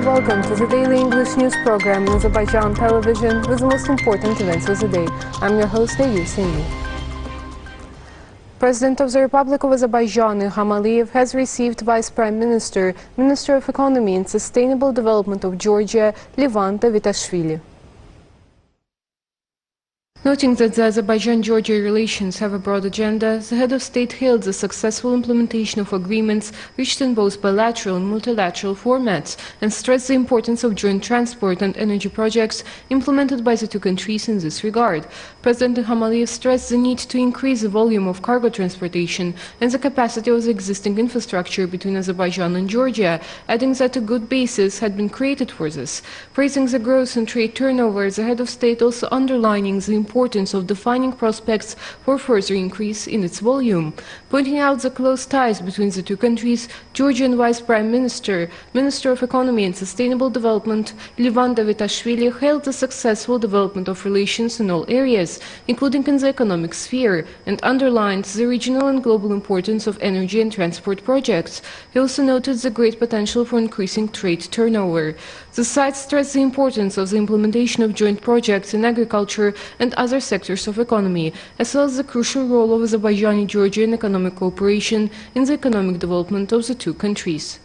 welcome to the daily English news program on Azerbaycan Television with the most important events of the day. I'm your host, Ayusini. President of the Republic of Azerbaijan, Ilham has received Vice Prime Minister, Minister of Economy and Sustainable Development of Georgia, Levan Davitashvili. Noting that the Azerbaijan-Georgia relations have a broad agenda, the head of state hailed the successful implementation of agreements reached in both bilateral and multilateral formats and stressed the importance of joint transport and energy projects implemented by the two countries in this regard. President Ilham stressed the need to increase the volume of cargo transportation and the capacity of the existing infrastructure between Azerbaijan and Georgia, adding that a good basis had been created for this. Praising the growth in trade turnover, the head of state also underlining the importance of defining prospects for further increase in its volume. Pointing out the close ties between the two countries, Georgian Vice Prime Minister, Minister of Economy and Sustainable Development, Levan Davitashvili hailed the successful development of relations in all areas, including in the economic sphere, and underlined the regional and global importance of energy and transport projects. He also noted the great potential for increasing trade turnover. The site stressed the importance of the implementation of joint projects in agriculture and other sectors of economy, as well as the crucial role of Azerbaijani-Georgian economic cooperation in the economic development of the two countries.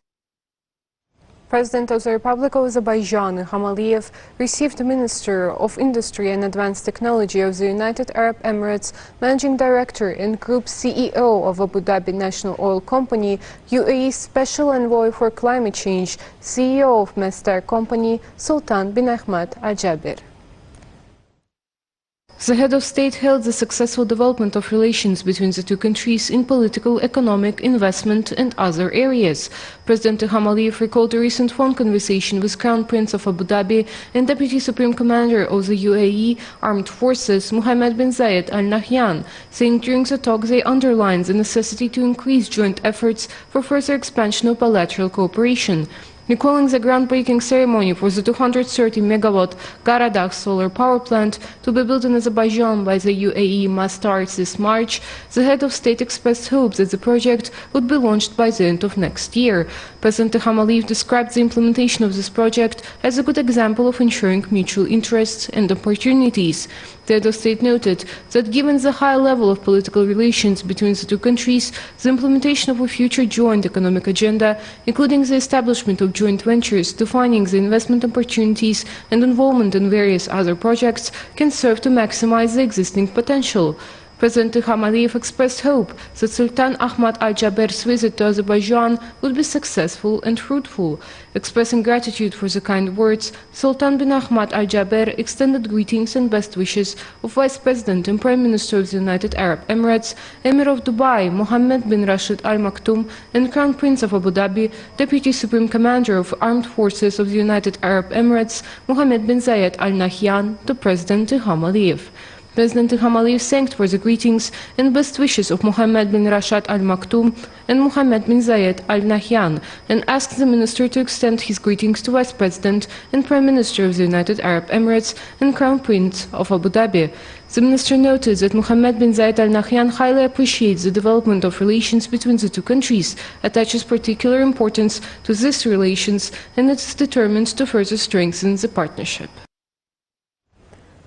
President of the Republic of Azerbaijan, Ilham received the Minister of Industry and Advanced Technology of the United Arab Emirates, Managing Director and Group CEO of Abu Dhabi National Oil Company, UAE Special Envoy for Climate Change, CEO of Mestar Company, Sultan bin Ahmed Al Jaber. The head of state hailed the successful development of relations between the two countries in political, economic, investment and other areas. President Ilham recalled a recent phone conversation with Crown Prince of Abu Dhabi and Deputy Supreme Commander of the UAE Armed Forces, Mohammed bin Zayed Al Nahyan, saying during the talk they underlined the necessity to increase joint efforts for further expansion of bilateral cooperation. Recalling the groundbreaking ceremony for the 230-megawatt Qabarıq solar power plant to be built in Azerbaijan by the UAE Mastars this March, the head of state expressed hope that the project would be launched by the end of next year. President Ilham described the implementation of this project as a good example of ensuring mutual interests and opportunities. The head of state noted that given the high level of political relations between the two countries, the implementation of a future joint economic agenda, including the establishment of joint ventures, defining the investment opportunities and involvement in various other projects, can serve to maximize the existing potential. President Ilham expressed hope that Sultan Ahmed Al Jaber's visit to Azerbaijan would be successful and fruitful. Expressing gratitude for the kind words, Sultan bin Ahmed Al Jaber extended greetings and best wishes of Vice President and Prime Minister of the United Arab Emirates, Emir of Dubai, Mohammed bin Rashid Al Maktoum, and Crown Prince of Abu Dhabi, Deputy Supreme Commander of Armed Forces of the United Arab Emirates, Mohammed bin Zayed Al Nahyan, to President Ilham. President Ilham thanked for the greetings and best wishes of Mohammed bin Rashid Al Maktoum and Mohammed bin Zayed Al Nahyan and asked the minister to extend his greetings to Vice President and Prime Minister of the United Arab Emirates and Crown Prince of Abu Dhabi. The minister noted that Mohammed bin Zayed Al Nahyan highly appreciates the development of relations between the two countries, attaches particular importance to these relations, and is determined to further strengthen the partnership.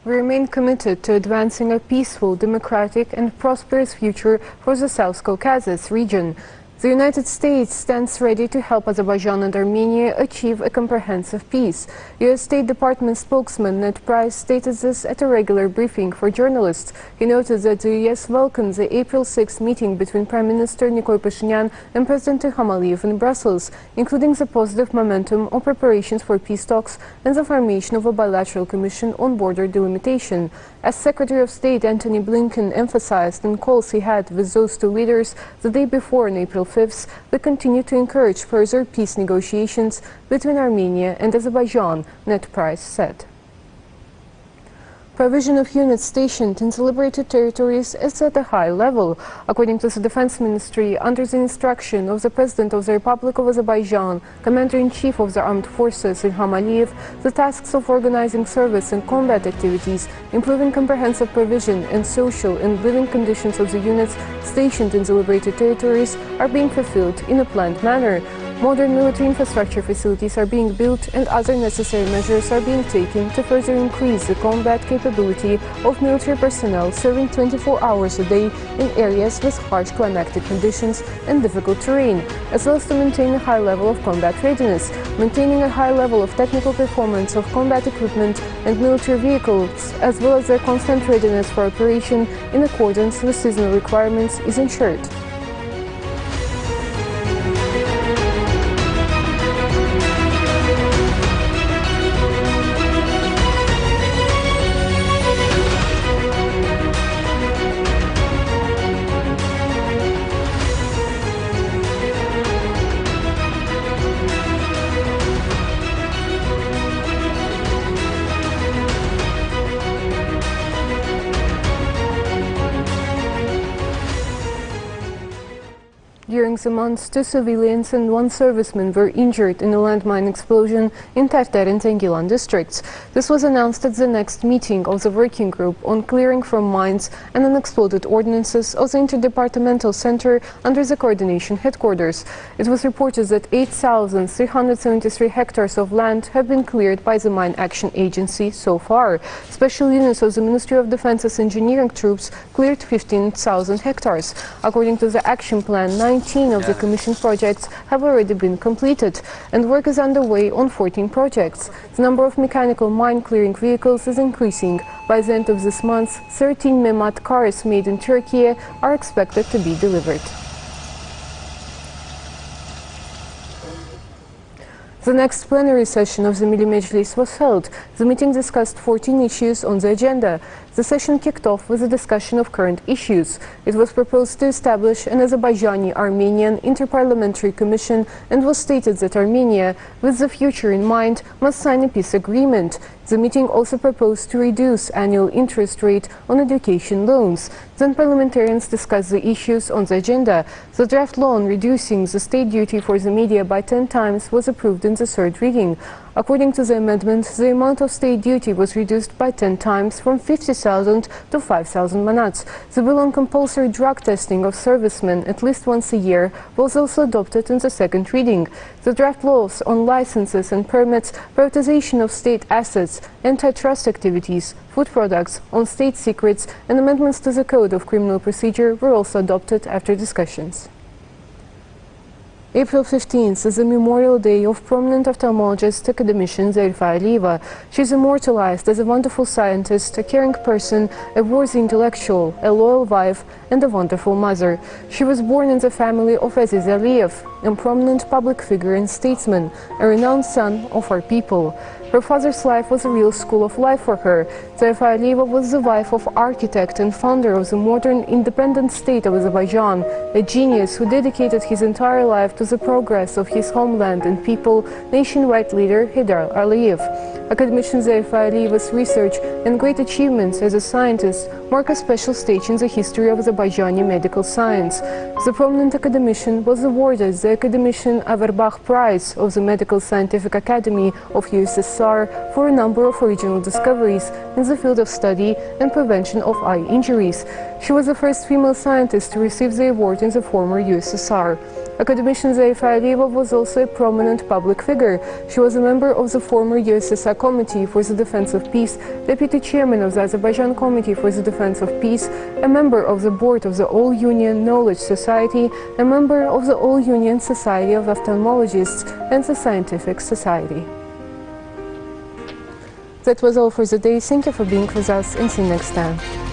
We remain committed to advancing a peaceful, democratic and prosperous future for the South Caucasus region. The United States stands ready to help Azerbaijan and Armenia achieve a comprehensive peace. U.S. State Department spokesman Ned Price stated this at a regular briefing for journalists. He noted that the U.S. welcomed the April 6 meeting between Prime Minister Nikol Pashinyan and President Ilham in Brussels, including the positive momentum on preparations for peace talks and the formation of a bilateral commission on border delimitation. As Secretary of State Antony Blinken emphasized in calls he had with those two leaders the day before on April 5th, we continue to encourage further peace negotiations between Armenia and Azerbaijan, Ned Price said. Provision of units stationed in the liberated territories is at a high level. According to the Defense Ministry, under the instruction of the President of the Republic of Azerbaijan, Commander-in-Chief of the Armed Forces Ilham Aliyev, the tasks of organizing service and combat activities, improving comprehensive provision and social and living conditions of the units stationed in the liberated territories are being fulfilled in a planned manner. Modern military infrastructure facilities are being built and other necessary measures are being taken to further increase the combat capability of military personnel serving 24 hours a day in areas with harsh climatic conditions and difficult terrain, as well as to maintain a high level of combat readiness, maintaining a high level of technical performance of combat equipment and military vehicles, as well as their constant readiness for operation in accordance with seasonal requirements is ensured. During the month, 2 civilians and 1 serviceman were injured in a landmine explosion in Terter and Tengilan districts. This was announced at the next meeting of the working group on clearing from mines and unexploded ordnances of the Interdepartmental Center under the coordination headquarters. It was reported that 8,373 hectares of land have been cleared by the Mine Action Agency so far. Special units of the Ministry of Defense's engineering troops cleared 15,000 hectares. According to the action plan, 19 of the commissioned projects have already been completed, and work is underway on 14 projects. The number of mechanical mine clearing vehicles is increasing. By the end of this month, 13 Memat cars made in Turkey are expected to be delivered. The next plenary session of the Milli Meclis was held. The meeting discussed 14 issues on the agenda. The session kicked off with a discussion of current issues. It was proposed to establish an Azerbaijani-Armenian Interparliamentary Commission and was stated that Armenia, with the future in mind, must sign a peace agreement. The meeting also proposed to reduce annual interest rate on education loans. Then parliamentarians discussed the issues on the agenda. The draft law on reducing the state duty for the media by 10 times was approved in the third reading. According to the amendment, the amount of state duty was reduced by 10 times from 50,000 to 5,000 manats. The bill on compulsory drug testing of servicemen at least once a year was also adopted in the second reading. The draft laws on licenses and permits, privatization of state assets, antitrust activities, food products, on state secrets, and amendments to the Code of Criminal Procedure were also adopted after discussions. April 15th is the Memorial Day of prominent ophthalmologist academician Zarifa Aliyeva. She is immortalized as a wonderful scientist, a caring person, a worthy intellectual, a loyal wife, and a wonderful mother. She was born in the family of Aziz Aliyev, a prominent public figure and statesman, a renowned son of our people. Her father's life was a real school of life for her. Zarifa Aliyeva was the wife of architect and founder of the modern independent state of Azerbaijan, a genius who dedicated his entire life to the progress of his homeland and people, nationwide leader Heydar Aliyev. Academician Zarifa Aliyeva's research and great achievements as a scientist mark a special stage in the history of Azerbaijani medical science. The prominent academician was awarded the Academician Averbach Prize of the Medical Scientific Academy of USSR for a number of original discoveries in the field of study and prevention of eye injuries. She was the first female scientist to receive the award in the former USSR. Academician Zarifa Aliyeva was also a prominent public figure. She was a member of the former USSR Committee for the Defense of Peace, deputy chairman of the Azerbaijan Committee for the Defense of Peace, a member of the board of the All-Union Knowledge Society, a member of the All-Union Society of Ophthalmologists, and the Scientific Society. That was all for the day. Thank you for being with us, and see you next time.